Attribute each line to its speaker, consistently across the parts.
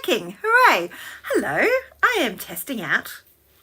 Speaker 1: working. Hooray. Hello, I am testing out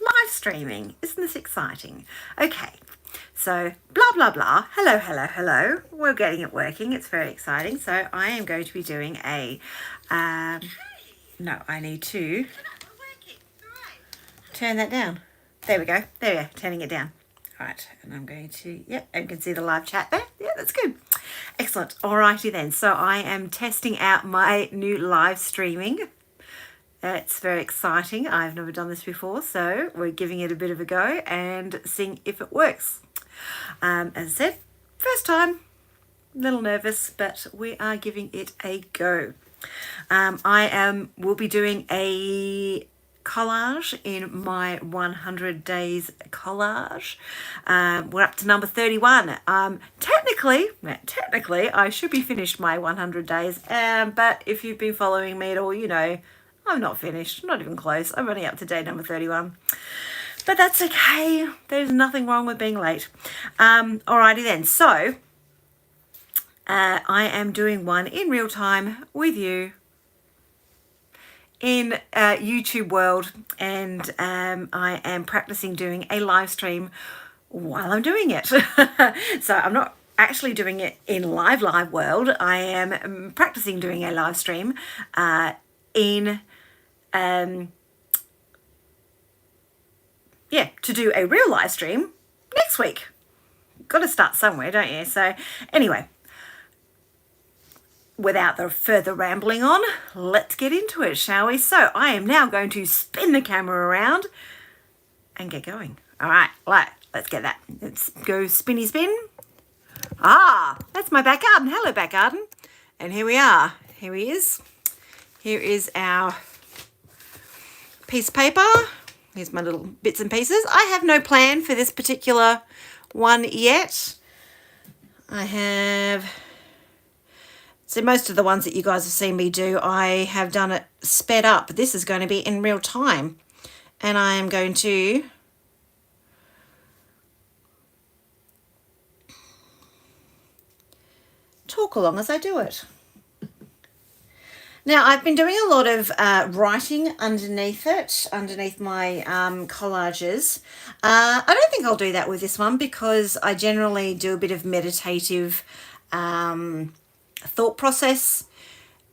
Speaker 1: live streaming. Isn't this exciting? Okay, so blah, blah, blah. Hello, hello, hello. We're getting it working. It's very exciting. So I am going to be doing a, no, I need to turn that down. There we go. There we go. Turning it down. All right. And I'm going to, yep, and you can see the live chat there. Yeah, that's good. Excellent. Alrighty then. So I am testing out my new live streaming. It's very exciting. I've never done this before, so we're giving it a bit of a go and seeing if it works. As I said, first time, a little nervous, but we are giving it a go. Will be doing a collage in my 100 days collage. We're up to number 31. Technically I should be finished my 100 days, but if you've been following me at all, you know I'm not finished, not even close. I'm only up to day number 31, but that's okay. There's nothing wrong with being late. Alrighty then, so I am doing one in real time with you in YouTube world, and I am practicing doing a live stream while I'm doing it. So I'm not actually doing it in live world. I am practicing doing a live stream to do a real live stream next week. Got to start somewhere, don't you? So anyway, without the further rambling on, let's get into it, shall we? So I am now going to spin the camera around and get going. All right, let's get that. Let's go spinny spin. Ah, that's my back garden. Hello, back garden. And here we are. Here he is. Here is our piece of paper. Here's my little bits and pieces. I have no plan for this particular one yet. So most of the ones that you guys have seen me do, I have done it sped up. This is going to be in real time. And I am going to talk along as I do it. Now, I've been doing a lot of writing underneath it, underneath my collages. I don't think I'll do that with this one because I generally do a bit of meditative thought process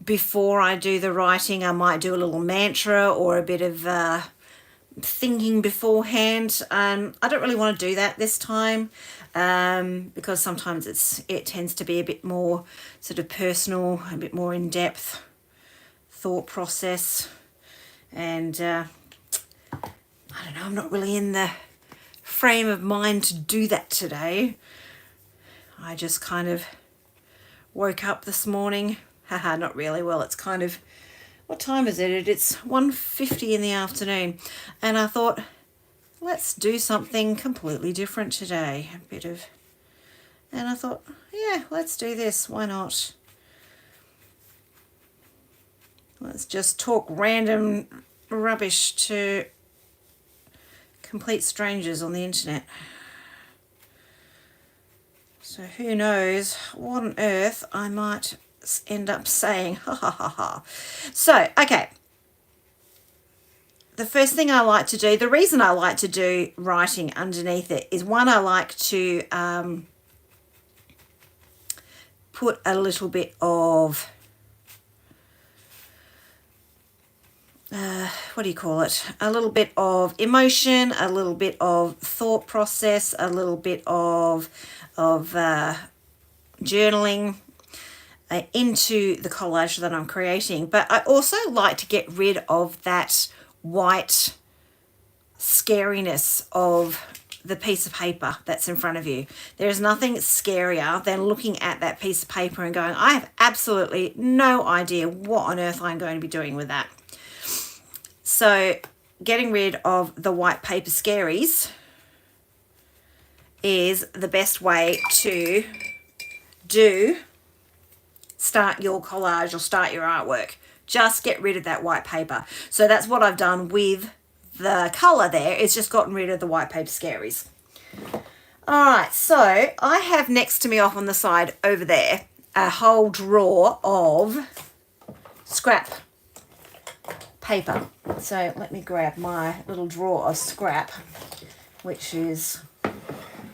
Speaker 1: before I do the writing. I might do a little mantra or a bit of thinking beforehand. I don't really want to do that this time because sometimes it tends to be a bit more sort of personal, a bit more in-depth thought process, and I don't know, I'm not really in the frame of mind to do that today. I just kind of woke up this morning. Haha, not really. Well, it's kind of, what time is it? It's 1:50 in the afternoon, and I thought, let's do something completely different today. And I thought, yeah, let's do this. Why not? Let's just talk random rubbish to complete strangers on the internet. So who knows what on earth I might end up saying. Ha ha ha ha. So, okay. The first thing I like to do, the reason I like to do writing underneath it is, one, I like to put a little bit of what do you call it? A little bit of emotion, a little bit of thought process, a little bit of journaling into the collage that I'm creating. But I also like to get rid of that white scariness of the piece of paper that's in front of you. There's nothing scarier than looking at that piece of paper and going, I have absolutely no idea what on earth I'm going to be doing with that. So getting rid of the white paper scaries is the best way to start your collage or start your artwork. Just get rid of that white paper. So that's what I've done with the colour there. It's just gotten rid of the white paper scaries. All right, so I have next to me off on the side over there a whole drawer of scrap paper. So let me grab my little drawer of scrap, which is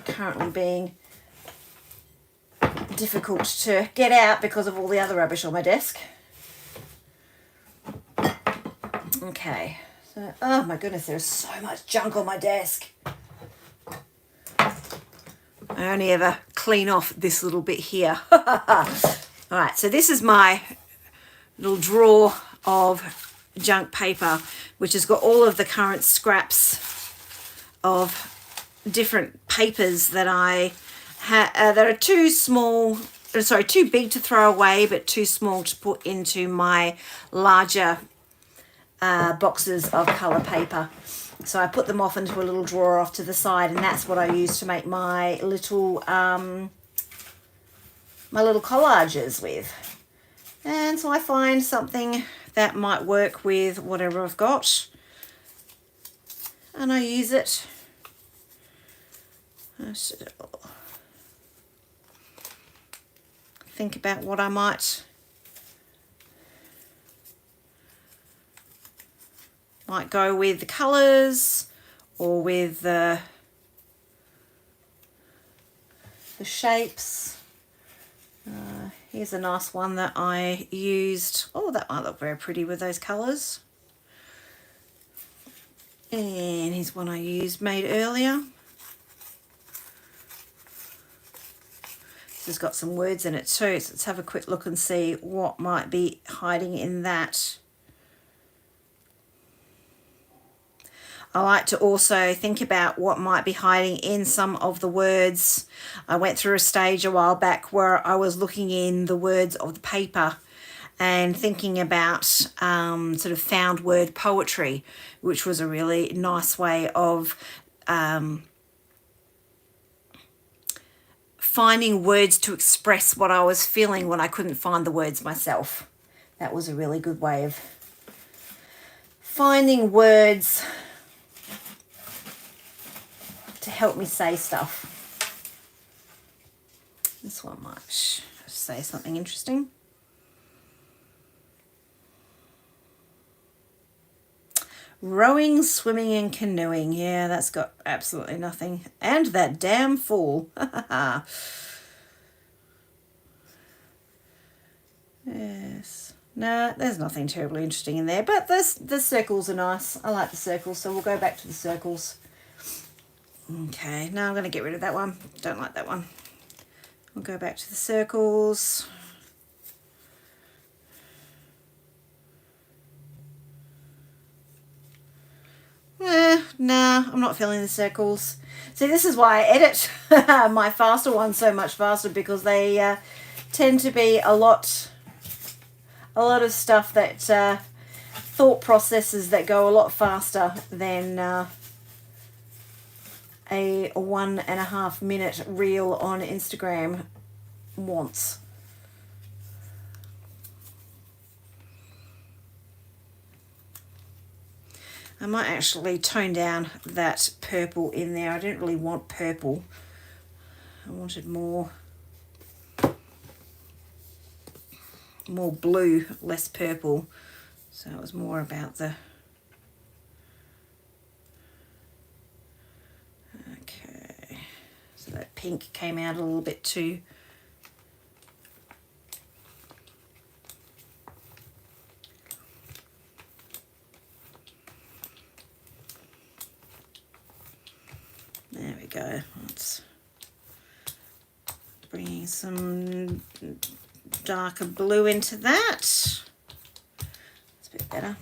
Speaker 1: currently being difficult to get out because of all the other rubbish on my desk. Okay, so, oh my goodness, there's so much junk on my desk. I only ever clean off this little bit here. All right, so this is my little drawer of junk paper, which has got all of the current scraps of different papers that I that are too big to throw away, but too small to put into my larger boxes of colour paper. So I put them off into a little drawer off to the side, and that's what I use to make my little collages with. And so I find something that might work with whatever I've got, and I use it. Think about what I might go with the colours or with the shapes. Here's a nice one that I used. Oh, that might look very pretty with those colours. And here's one I made earlier. This has got some words in it too, so let's have a quick look and see what might be hiding in that. I like to also think about what might be hiding in some of the words. I went through a stage a while back where I was looking in the words of the paper and thinking about sort of found word poetry, which was a really nice way of finding words to express what I was feeling when I couldn't find the words myself. That was a really good way of finding words to help me say stuff. This one might say something interesting. Rowing, swimming and canoeing. Yeah, that's got absolutely nothing. And that damn fool. Yes. No, there's nothing terribly interesting in there, but the circles are nice. I like the circles, so we'll go back to the circles. Okay, now I'm going to get rid of that one. Don't like that one. We'll go back to the circles. Nah, I'm not feeling the circles. See, this is why I edit my faster ones so much faster, because they tend to be a lot of stuff that thought processes that go a lot faster than a 1.5 minute reel on Instagram wants. I might actually tone down that purple in there. I didn't really want purple. I wanted more blue, less purple. So it was more about the... Okay, so that pink came out a little bit too. There we go. Let's bring some darker blue into that. It's a bit better.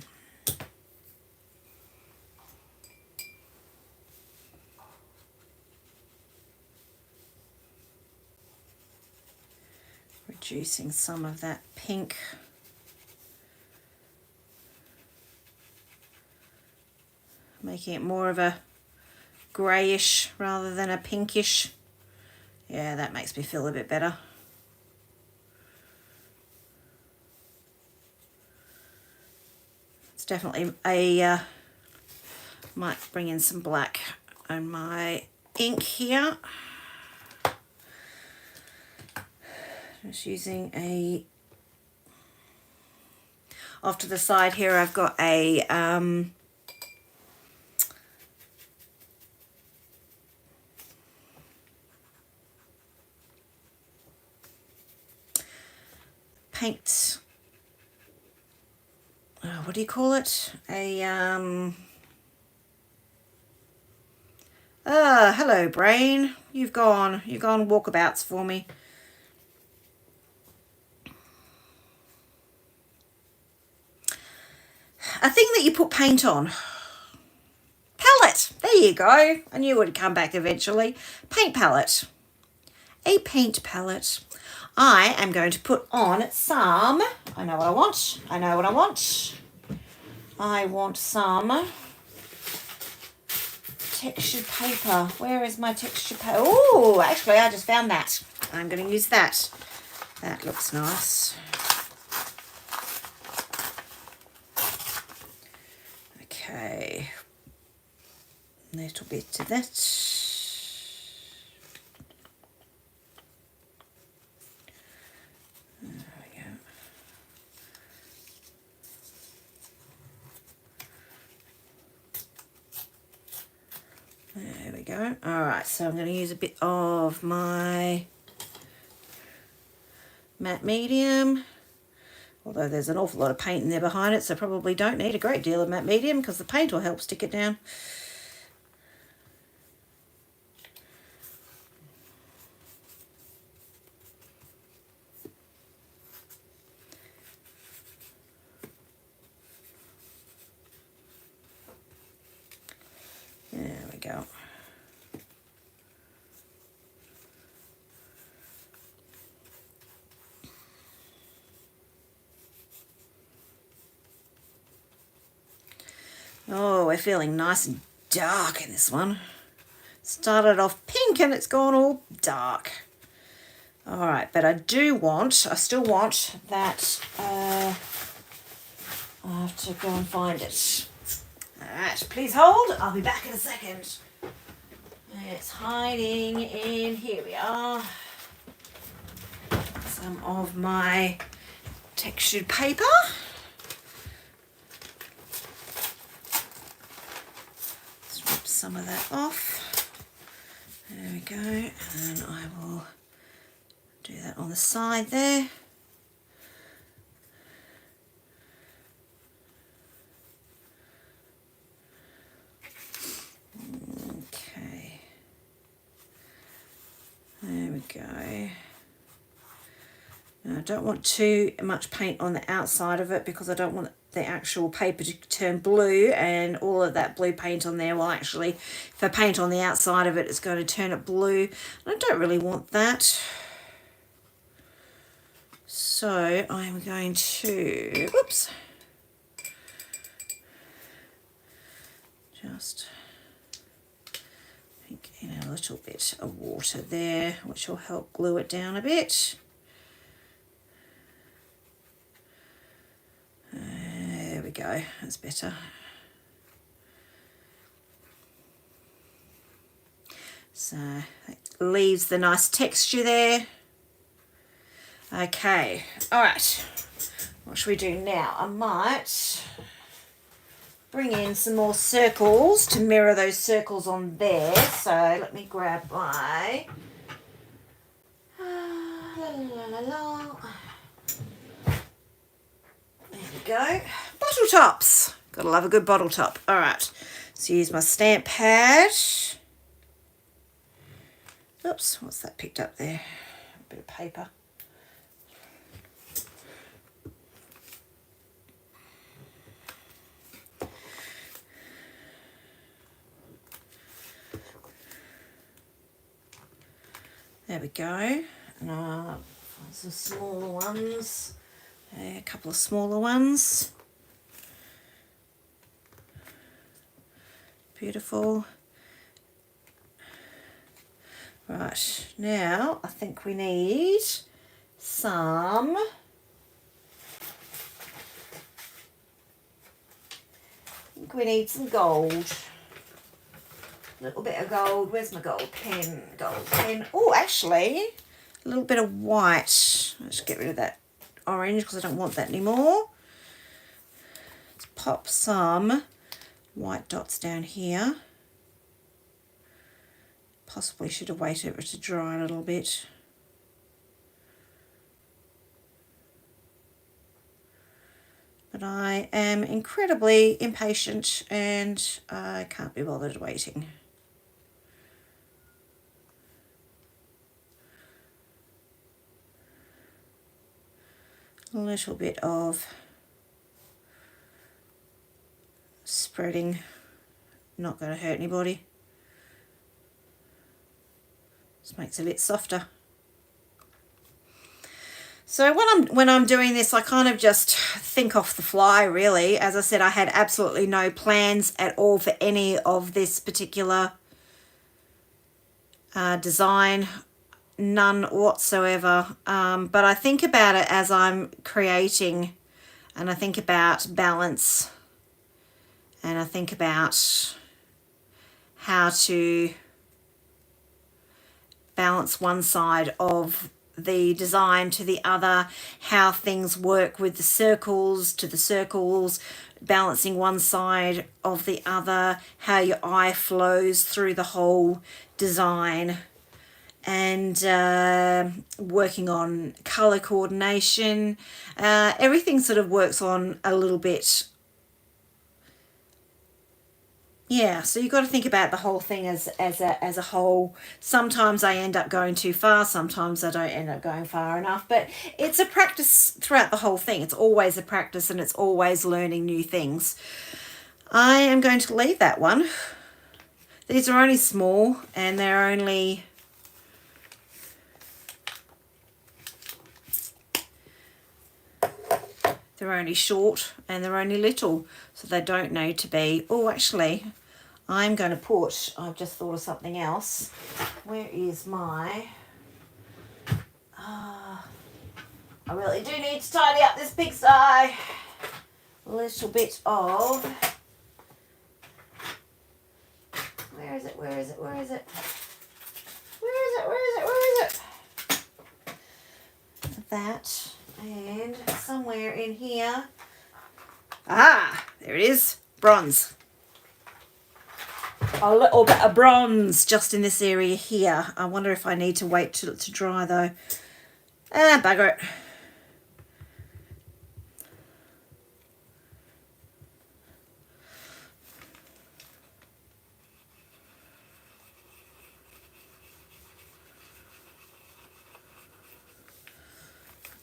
Speaker 1: Reducing some of that pink. Making it more of a greyish rather than a pinkish. Yeah, that makes me feel a bit better. It's definitely a might bring in some black on my ink here. Just using Off to the side here, I've got a paint, what do you call it? Hello brain, you've gone walkabouts for me. A thing that you put paint on. Palette, there you go. I knew it would come back eventually. Paint palette. A paint palette. I am going to put on some, I know what I want. I want some textured paper. Where is my textured paper? Oh, actually, I just found that. I'm going to use that. That looks nice. Okay. A little bit of that. There we go. All right, so I'm going to use a bit of my matte medium, although there's an awful lot of paint in there behind it, so probably don't need a great deal of matte medium because the paint will help stick it down. There we go. Oh, we're feeling nice and dark in this one. Started off pink and it's gone all dark. All right, but I still want that, I have to go and find it. All right, please hold. I'll be back in a second. It's hiding in, here we are. Some of my textured paper. Strip some of that off. There we go. And I will do that on the side there. Okay. There we go. Now, I don't want too much paint on the outside of it because I don't want the actual paper to turn blue, and all of that blue paint on there will actually, if I paint on the outside of it, it's going to turn it blue. And I don't really want that. So I'm going to, whoops, just pink in a little bit of water there, which will help glue it down a bit. There we go, that's better. So it leaves the nice texture there. Okay, all right, what should we do now? I might bring in some more circles to mirror those circles on there. So let me grab my there we go, bottle tops. Gotta love a good bottle top. All right, so use my stamp pad. Oops, what's that picked up there? A bit of paper. There we go. And some smaller ones. A couple of smaller ones. Beautiful. Right, now I think we need some gold. A little bit of gold. Where's my gold pen? Gold pen. Oh, actually, a little bit of white. Let's get rid of that orange because I don't want that anymore. pop some white dots down here. Possibly should have waited for it to dry a little bit. But I am incredibly impatient and I can't be bothered waiting. A little bit of spreading, not going to hurt anybody. Just makes it a bit softer. So when I'm doing this, I kind of just think off the fly, really. As I said, I had absolutely no plans at all for any of this particular design, none whatsoever. But I think about it as I'm creating, and I think about balance, and I think about how to balance one side of the design to the other, how things work with the circles to the circles, balancing one side of the other, how your eye flows through the whole design, and working on color coordination. Everything sort of works on a little bit. Yeah, so you've got to think about the whole thing as a whole. Sometimes I end up going too far, sometimes I don't end up going far enough, but it's a practice throughout the whole thing. It's always a practice and it's always learning new things. I am going to leave that one. These are only small and they're only short and they're only little, so they don't need to be. Oh, actually, I'm going to put, I've just thought of something else. Where is my, I really do need to tidy up this pigsty. A little bit of, where is it? That, and somewhere in here, there it is, bronze. A little bit of bronze just in this area here. I wonder if I need to wait till it to dry though. Bugger it.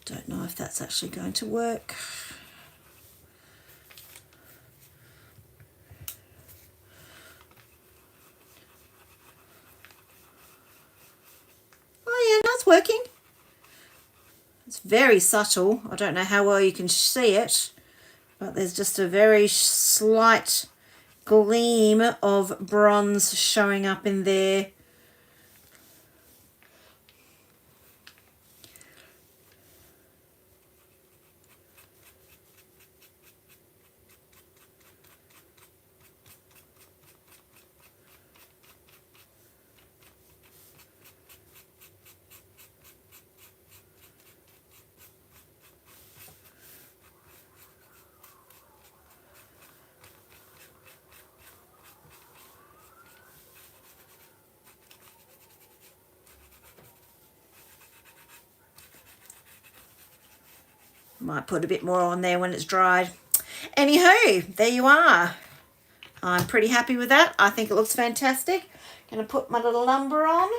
Speaker 1: Don't know if that's actually going to work. Oh yeah, that's working. It's very subtle. I don't know how well you can see it, but there's just a very slight gleam of bronze showing up in there. Might put a bit more on there when it's dried. Anywho, there you are. I'm pretty happy with that. I think it looks fantastic. Gonna put my little number on.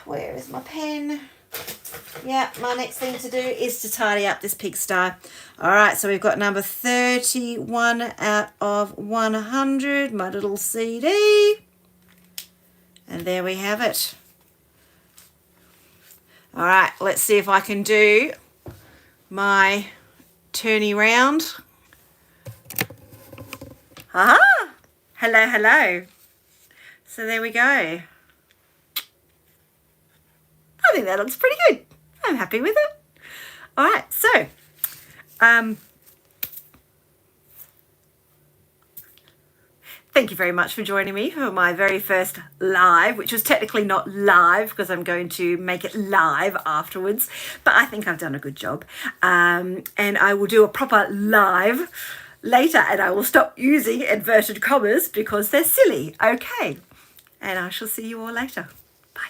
Speaker 1: Where is my pen? Yeah, my next thing to do is to tidy up this pigsty. All right, so we've got number 31 out of 100, my little CD. And there we have it. All right, let's see if I can do my turny round. Aha! Hello, hello. So there we go. I think that looks pretty good. I'm happy with it. All right, so thank you very much for joining me for my very first live, which was technically not live because I'm going to make it live afterwards, but I think I've done a good job. And I will do a proper live later, and I will stop using inverted commas because they're silly. Okay. And I shall see you all later. Bye.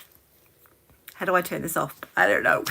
Speaker 1: How do I turn this off? I don't know.